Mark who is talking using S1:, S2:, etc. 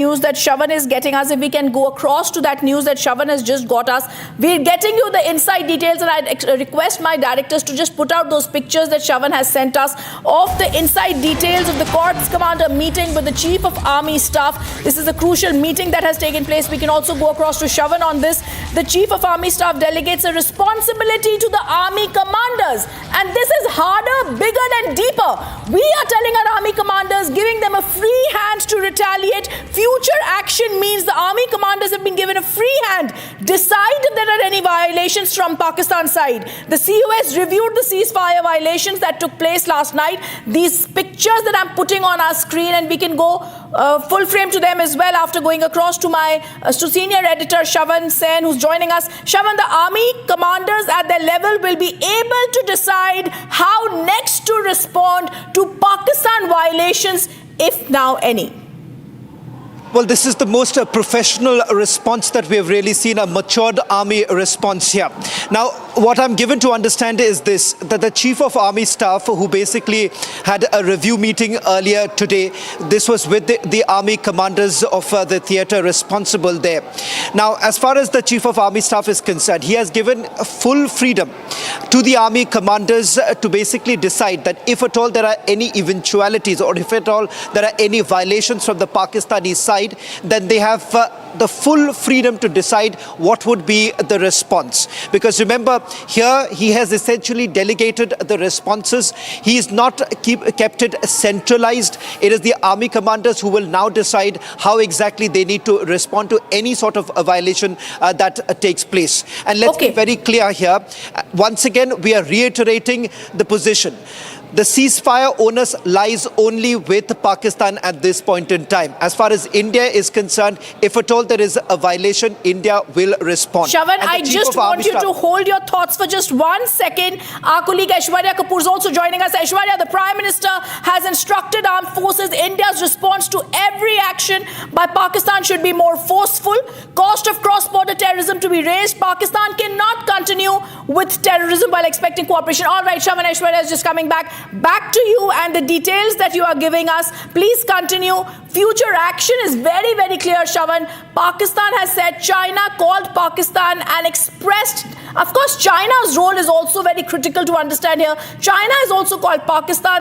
S1: news that Shravan is getting us. If we can go across to that news that Shravan has just got us. We're getting you the inside details, and I request my directors to just put out those pictures that Shravan has sent us of the inside details of the Corps Commander meeting with the Chief of Army Staff. This is a crucial meeting that has taken place. We can also go across to Shravan on this. The Chief of Army Staff delegates a responsibility to the Army commanders, and this is harder, bigger and deeper. We are telling our Army commanders, giving them a free hand to retaliate. Future action means the Army commanders have been given a free hand. Decide if there are any violations from Pakistan side. The COS reviewed the ceasefire violations that took place last night. These pictures that I'm putting on our screen, and we can go full frame to them as well after going across to my senior editor Shravan Sen, who's joining us. Shravan, the Army commanders at their level will be able to decide how next to respond to Pakistan violations, if now any.
S2: Well, this is the most professional response that we have really seen, a matured army response here. Now, what I'm given to understand is this, that the Chief of Army Staff, who basically had a review meeting earlier today, this was with the army commanders of the theatre responsible there. Now, as far as the Chief of Army Staff is concerned, he has given full freedom to the army commanders to basically decide that if at all there are any eventualities, or if at all there are any violations from the Pakistani side, then they have the full freedom to decide what would be the response. Because remember, here he has essentially delegated the responses. He is not kept it centralized. It is the army commanders who will now decide how exactly they need to respond to any sort of a violation that takes place. And let's be very clear here. Once again, we are reiterating the position. The ceasefire onus lies only with Pakistan at this point in time. As far as India is concerned, if at all there is a violation, India will respond.
S1: Shravan, I just want you to hold your thoughts for just 1 second. Our colleague Aishwarya Kapoor is also joining us. Aishwarya, the Prime Minister has instructed armed forces. India's response to every action by Pakistan should be more forceful. Cost of cross-border terrorism to be raised. Pakistan cannot continue with terrorism while expecting cooperation. All right, Shravan, Aishwarya is just coming back. Back to you and the details that you are giving us. Please continue. Future action is very, very clear, Shravan. Pakistan has said, China called Pakistan and expressed, of course, China's role is also very critical to understand here. China has also called Pakistan